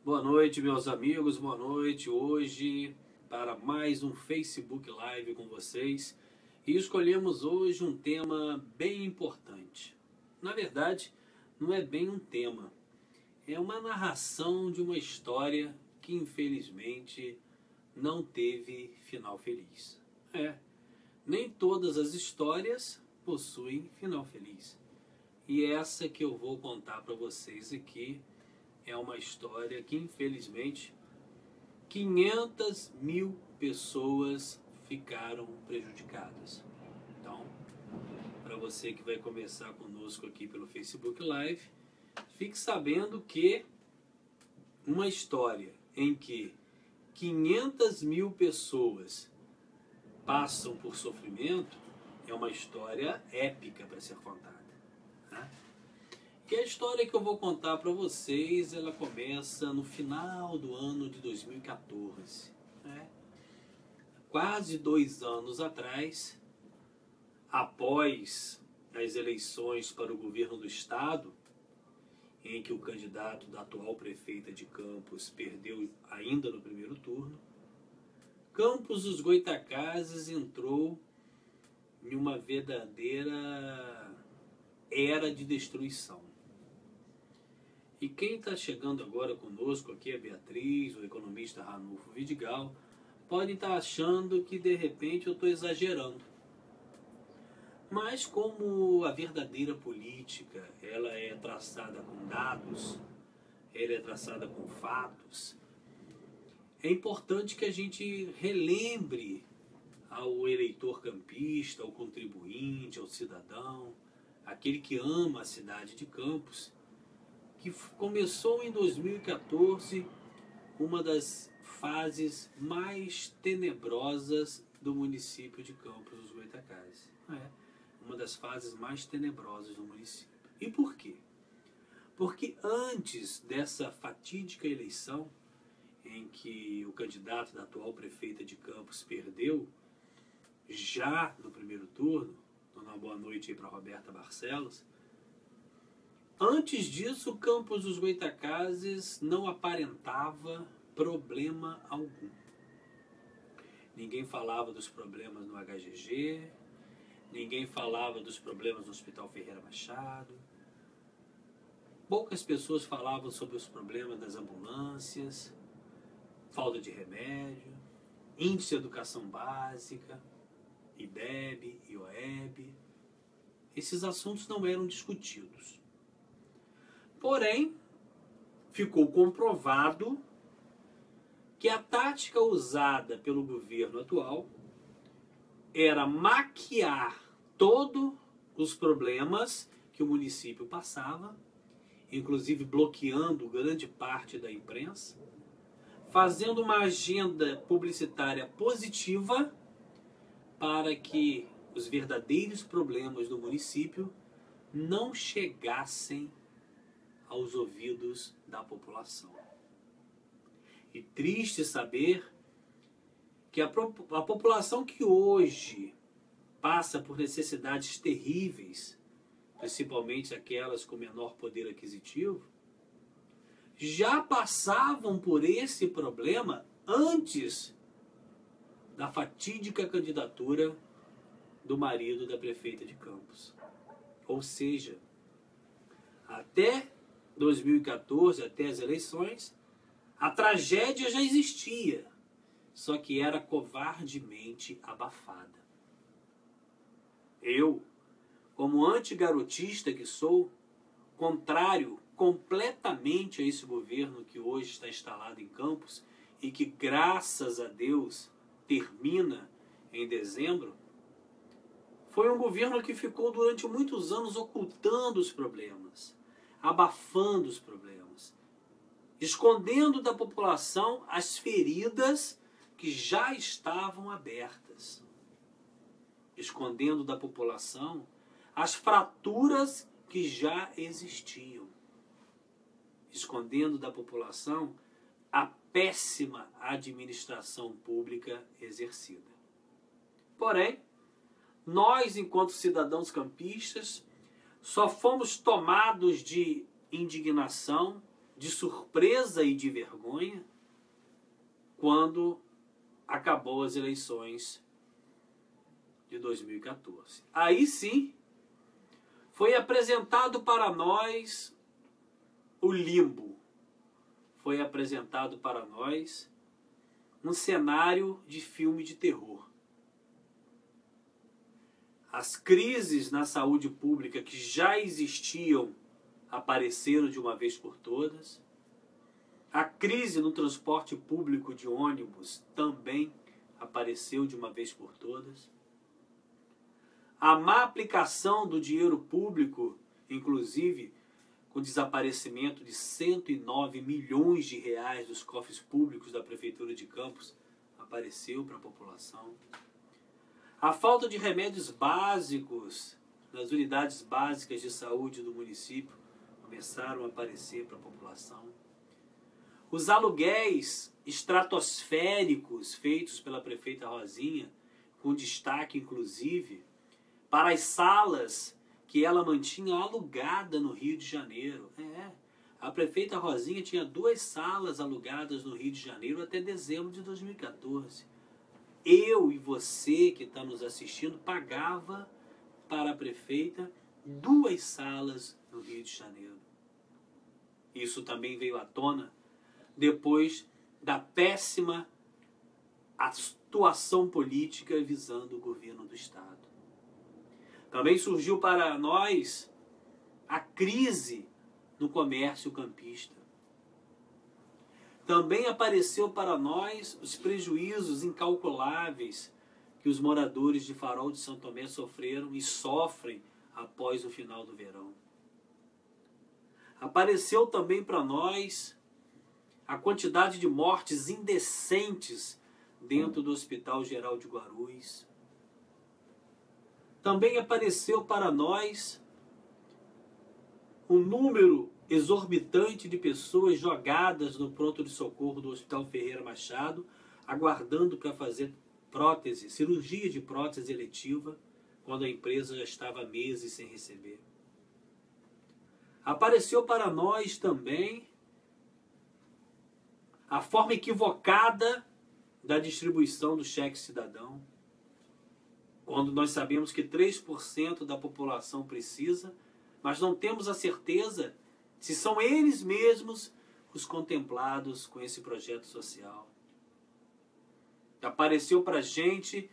Boa noite, meus amigos, boa noite. Hoje, para mais um Facebook Live com vocês. E escolhemos hoje um tema bem importante. Na verdade, não é bem um tema. É uma narração de uma história que, infelizmente, não teve final feliz. Nem todas as histórias possuem final feliz. E essa que eu vou contar para vocês aqui é uma história que, infelizmente, 500 mil pessoas ficaram prejudicadas. Então, para você que vai começar conosco aqui pelo Facebook Live, fique sabendo que uma história em que 500 mil pessoas passam por sofrimento é uma história épica para ser contada. E a história que eu vou contar para vocês, ela começa no final do ano de 2014. Quase 2 anos atrás, após as eleições para o governo do estado, em que o candidato da atual prefeita de Campos perdeu ainda no primeiro turno, Campos dos Goytacazes entrou em uma verdadeira era de destruição. E quem está chegando agora conosco aqui, a Beatriz, o economista Ranulfo Vidigal, pode estar achando que de repente eu estou exagerando. Mas como a verdadeira política, ela é traçada com dados, ela é traçada com fatos, é importante que a gente relembre ao eleitor campista, ao contribuinte, ao cidadão, aquele que ama a cidade de Campos, que começou em 2014 uma das fases mais tenebrosas do município de Campos dos Goytacazes. Uma das fases mais tenebrosas do município. E por quê? Porque antes dessa fatídica eleição, em que o candidato da atual prefeita de Campos perdeu, já no primeiro turno, dando uma boa noite aí para Roberta Barcelos, antes disso, Campos dos Goytacazes não aparentava problema algum. Ninguém falava dos problemas no HGG, ninguém falava dos problemas no Hospital Ferreira Machado, poucas pessoas falavam sobre os problemas das ambulâncias, falta de remédio, índice de educação básica, IDEB, IOEB. Esses assuntos não eram discutidos. Porém, ficou comprovado que a tática usada pelo governo atual era maquiar todos os problemas que o município passava, inclusive bloqueando grande parte da imprensa, fazendo uma agenda publicitária positiva para que os verdadeiros problemas do município não chegassem aos ouvidos da população. E triste saber que a população que hoje passa por necessidades terríveis, principalmente aquelas com menor poder aquisitivo, já passavam por esse problema antes da fatídica candidatura do marido da prefeita de Campos. Ou seja, até 2014, até as eleições, a tragédia já existia, só que era covardemente abafada. Eu, como antigarotista que sou, contrário completamente a esse governo que hoje está instalado em Campos e que, graças a Deus, termina em dezembro, foi um governo que ficou durante muitos anos ocultando os problemas, abafando os problemas, escondendo da população as feridas que já estavam abertas, escondendo da população as fraturas que já existiam, escondendo da população a péssima administração pública exercida. Porém, nós, enquanto cidadãos campistas, só fomos tomados de indignação, de surpresa e de vergonha quando acabou as eleições de 2014. Aí sim, foi apresentado para nós o limbo. Foi apresentado para nós um cenário de filme de terror. As crises na saúde pública que já existiam apareceram de uma vez por todas. A crise no transporte público de ônibus também apareceu de uma vez por todas. A má aplicação do dinheiro público, inclusive com o desaparecimento de 109 milhões de reais dos cofres públicos da Prefeitura de Campos, apareceu para a população. A falta de remédios básicos nas unidades básicas de saúde do município começaram a aparecer para a população. Os aluguéis estratosféricos feitos pela prefeita Rosinha, com destaque inclusive para as salas que ela mantinha alugada no Rio de Janeiro. A prefeita Rosinha tinha 2 salas alugadas no Rio de Janeiro até dezembro de 2014. Eu e você que está nos assistindo pagava para a prefeita 2 salas no Rio de Janeiro. Isso também veio à tona depois da péssima atuação política visando o governo do Estado. Também surgiu para nós a crise no comércio campista. Também apareceu para nós os prejuízos incalculáveis que os moradores de Farol de São Tomé sofreram e sofrem após o final do verão. Apareceu também para nós a quantidade de mortes indecentes dentro do Hospital Geral de Guarulhos. Também apareceu para nós um número exorbitante de pessoas jogadas no pronto de socorro do Hospital Ferreira Machado, aguardando para fazer prótese, cirurgia de prótese eletiva, quando a empresa já estava há meses sem receber. Apareceu para nós também a forma equivocada da distribuição do cheque cidadão, quando nós sabemos que 3% da população precisa, mas não temos a certeza se são eles mesmos os contemplados com esse projeto social. Apareceu para a gente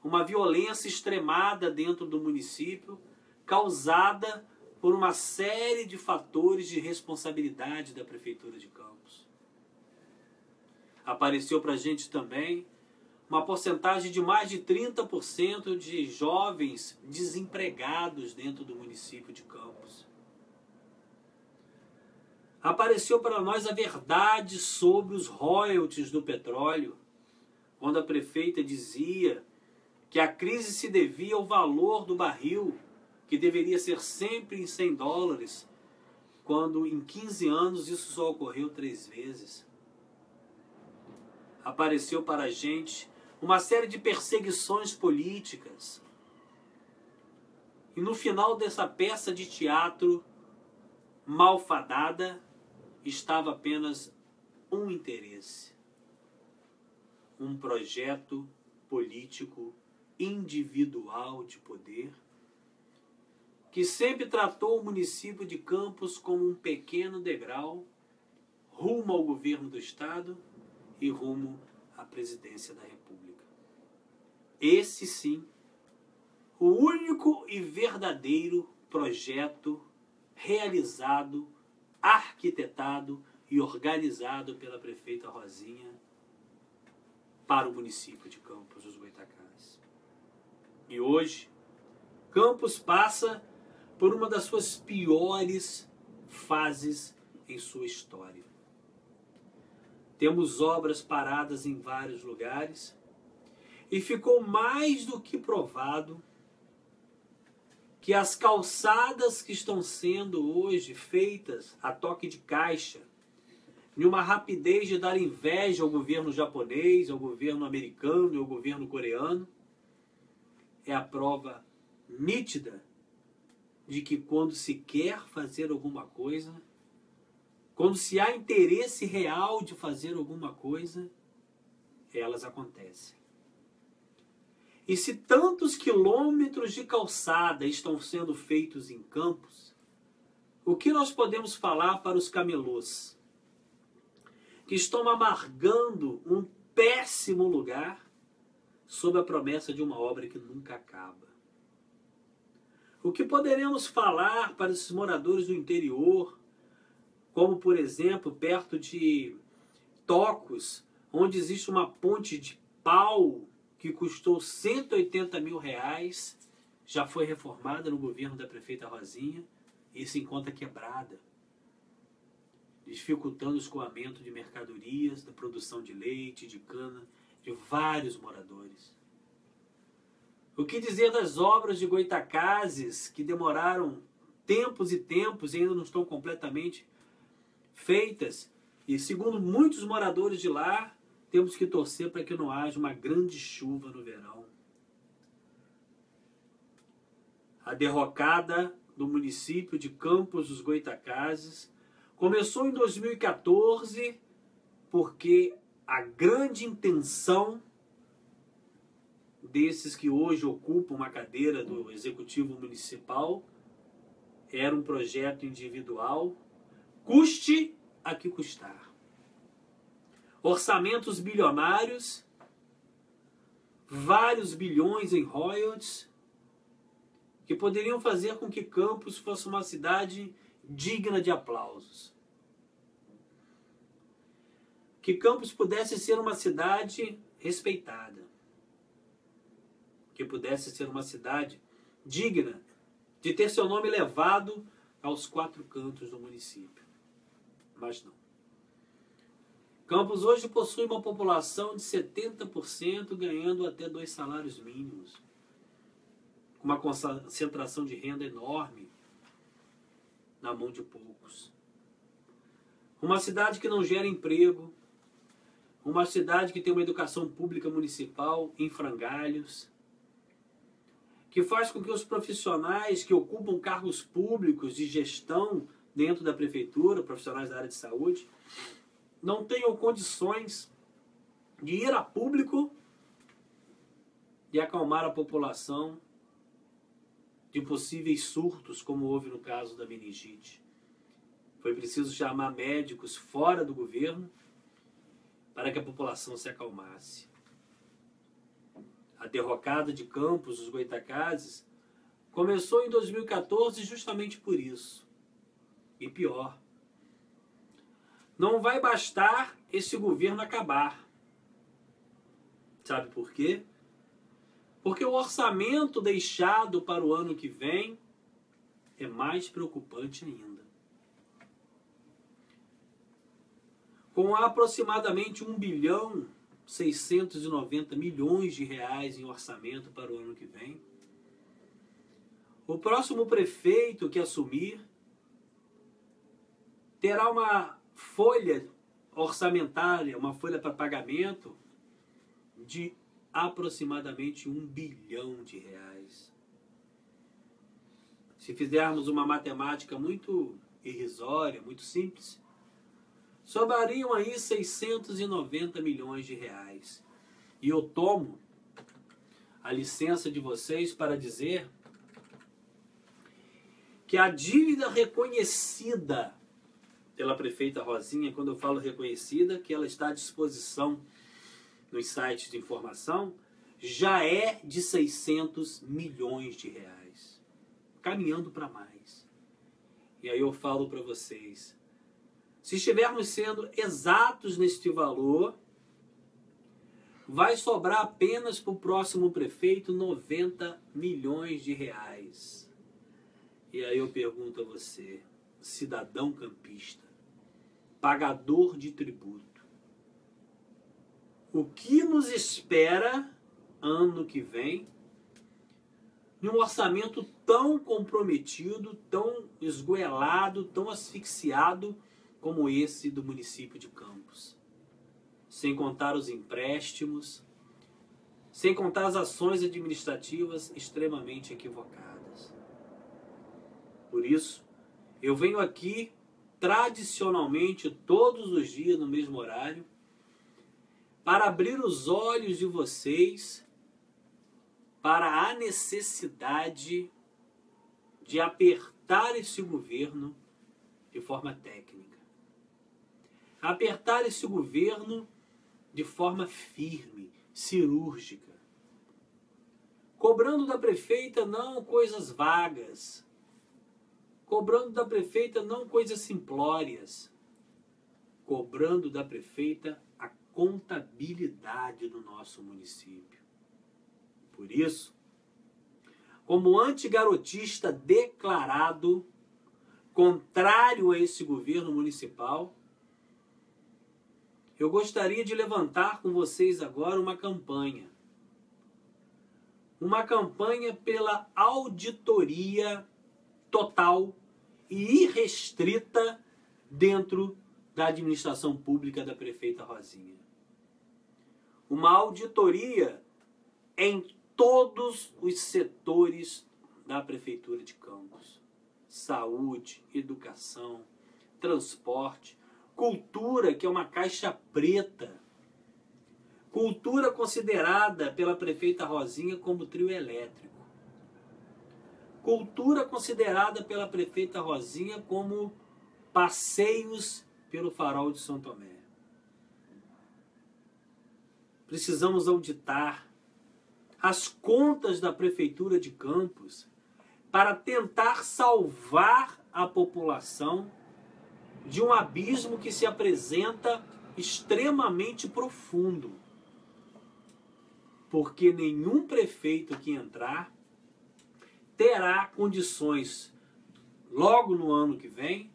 uma violência extremada dentro do município, causada por uma série de fatores de responsabilidade da Prefeitura de Campos. Apareceu para a gente também uma porcentagem de mais de 30% de jovens desempregados dentro do município de Campos. Apareceu para nós a verdade sobre os royalties do petróleo, quando a prefeita dizia que a crise se devia ao valor do barril, que deveria ser sempre em $100, quando em 15 anos isso só ocorreu 3 vezes. Apareceu para a gente uma série de perseguições políticas. E no final dessa peça de teatro malfadada, estava apenas um interesse. Um projeto político individual de poder, que sempre tratou o município de Campos como um pequeno degrau rumo ao governo do Estado e rumo à presidência da República. Esse sim, o único e verdadeiro projeto realizado, arquitetado e organizado pela prefeita Rosinha para o município de Campos dos Goytacazes. E hoje, Campos passa por uma das suas piores fases em sua história. Temos obras paradas em vários lugares e ficou mais do que provado que as calçadas que estão sendo hoje feitas a toque de caixa, em uma rapidez de dar inveja ao governo japonês, ao governo americano e ao governo coreano, é a prova nítida de que quando se quer fazer alguma coisa, quando se há interesse real de fazer alguma coisa, elas acontecem. E se tantos quilômetros de calçada estão sendo feitos em Campos, o que nós podemos falar para os camelôs que estão amargando um péssimo lugar sob a promessa de uma obra que nunca acaba? O que poderemos falar para esses moradores do interior, como por exemplo perto de Tocos, onde existe uma ponte de pau que custou R$180 mil, já foi reformada no governo da prefeita Rosinha e se encontra quebrada, dificultando o escoamento de mercadorias, da produção de leite, de cana, de vários moradores. O que dizer das obras de Goitacazes, que demoraram tempos e tempos e ainda não estão completamente feitas, e segundo muitos moradores de lá, temos que torcer para que não haja uma grande chuva no verão. A derrocada do município de Campos dos Goitacazes começou em 2014, porque a grande intenção desses que hoje ocupam uma cadeira do Executivo Municipal era um projeto individual, custe a que custar. Orçamentos bilionários, vários bilhões em royalties, que poderiam fazer com que Campos fosse uma cidade digna de aplausos. Que Campos pudesse ser uma cidade respeitada. Que pudesse ser uma cidade digna de ter seu nome levado aos 4 cantos do município. Mas não. Campos hoje possui uma população de 70% ganhando até 2 salários mínimos, com uma concentração de renda enorme na mão de poucos. Uma cidade que não gera emprego, uma cidade que tem uma educação pública municipal em frangalhos, que faz com que os profissionais que ocupam cargos públicos de gestão dentro da prefeitura, profissionais da área de saúde, não tenham condições de ir a público e acalmar a população de possíveis surtos, como houve no caso da meningite. Foi preciso chamar médicos fora do governo para que a população se acalmasse. A derrocada de Campos dos Goitacazes começou em 2014 justamente por isso. E pior, não vai bastar esse governo acabar. Sabe por quê? Porque o orçamento deixado para o ano que vem é mais preocupante ainda. Com aproximadamente R$1,690 bilhão em orçamento para o ano que vem, o próximo prefeito que assumir terá uma folha orçamentária, uma folha para pagamento de aproximadamente R$1 bilhão. Se fizermos uma matemática muito irrisória, muito simples, sobrariam aí R$690 milhões. E eu tomo a licença de vocês para dizer que a dívida reconhecida pela prefeita Rosinha, quando eu falo reconhecida, que ela está à disposição nos sites de informação, já é de R$600 milhões, caminhando para mais. E aí eu falo para vocês, se estivermos sendo exatos neste valor, vai sobrar apenas para o próximo prefeito R$90 milhões. E aí eu pergunto a você, cidadão campista, pagador de tributo, o que nos espera ano que vem em um orçamento tão comprometido, tão esgoelado, tão asfixiado como esse do município de Campos? Sem contar os empréstimos, sem contar as ações administrativas extremamente equivocadas. Por isso, eu venho aqui tradicionalmente todos os dias no mesmo horário, para abrir os olhos de vocês para a necessidade de apertar esse governo de forma técnica. Apertar esse governo de forma firme, cirúrgica. Cobrando da prefeita não coisas vagas. Cobrando da prefeita não coisas simplórias. Cobrando da prefeita a contabilidade do nosso município. Por isso, como antigarotista declarado, contrário a esse governo municipal, eu gostaria de levantar com vocês agora uma campanha. Uma campanha pela auditoria total e irrestrita dentro da administração pública da prefeita Rosinha. Uma auditoria em todos os setores da prefeitura de Campos. Saúde, educação, transporte, cultura, que é uma caixa preta. Cultura considerada pela prefeita Rosinha como trio elétrico. Cultura considerada pela prefeita Rosinha como passeios pelo farol de São Tomé. Precisamos auditar as contas da prefeitura de Campos para tentar salvar a população de um abismo que se apresenta extremamente profundo. Porque nenhum prefeito que entrar terá condições, logo no ano que vem,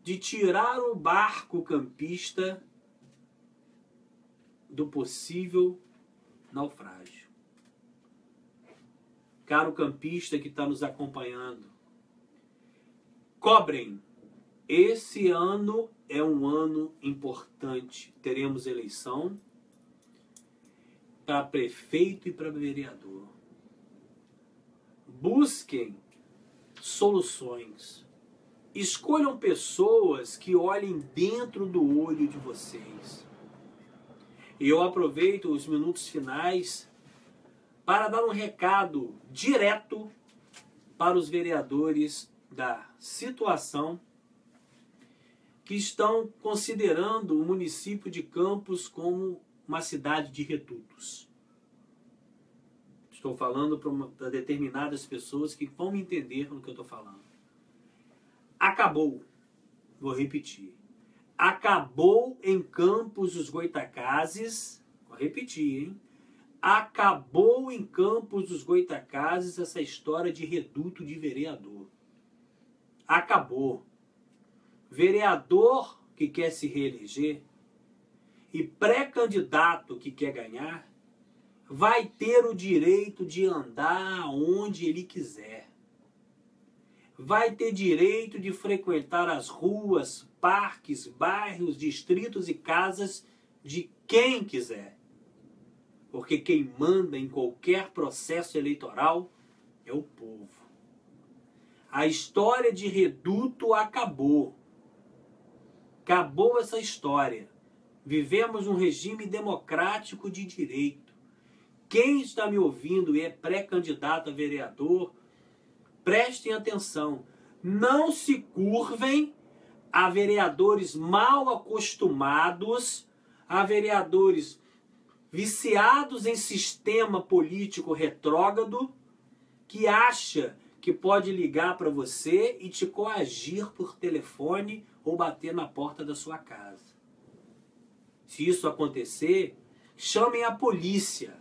de tirar o barco campista do possível naufrágio. Caro campista que está nos acompanhando, cobrem. Esse ano é um ano importante. Teremos eleição para prefeito e para vereador. Busquem soluções. Escolham pessoas que olhem dentro do olho de vocês. E eu aproveito os minutos finais para dar um recado direto para os vereadores da situação que estão considerando o município de Campos como uma cidade de redutos. Estou falando para determinadas pessoas que vão me entender no que eu estou falando. Acabou, vou repetir, acabou em Campos dos Goitacazes, vou repetir, hein? Acabou em Campos dos Goitacazes essa história de reduto de vereador. Acabou. Vereador que quer se reeleger e pré-candidato que quer ganhar vai ter o direito de andar onde ele quiser. Vai ter direito de frequentar as ruas, parques, bairros, distritos e casas de quem quiser. Porque quem manda em qualquer processo eleitoral é o povo. A história de reduto acabou. Acabou essa história. Vivemos um regime democrático de direito. Quem está me ouvindo e é pré-candidato a vereador, prestem atenção. Não se curvem a vereadores mal acostumados, a vereadores viciados em sistema político retrógrado, que acha que pode ligar para você e te coagir por telefone ou bater na porta da sua casa. Se isso acontecer, chamem a polícia.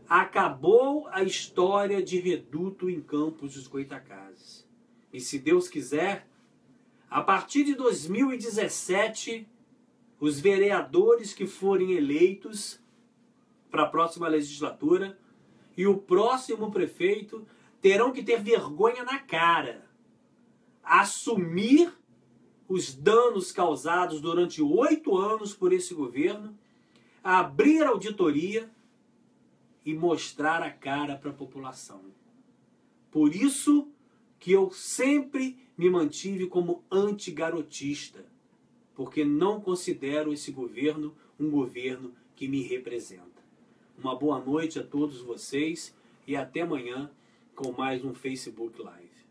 Acabou a história de reduto em Campos dos Goitacazes. E se Deus quiser, a partir de 2017, os vereadores que forem eleitos para a próxima legislatura e o próximo prefeito terão que ter vergonha na cara, assumir os danos causados durante 8 anos por esse governo, abrir auditoria e mostrar a cara para a população. Por isso que eu sempre me mantive como antigarotista, porque não considero esse governo um governo que me representa. Uma boa noite a todos vocês e até amanhã com mais um Facebook Live.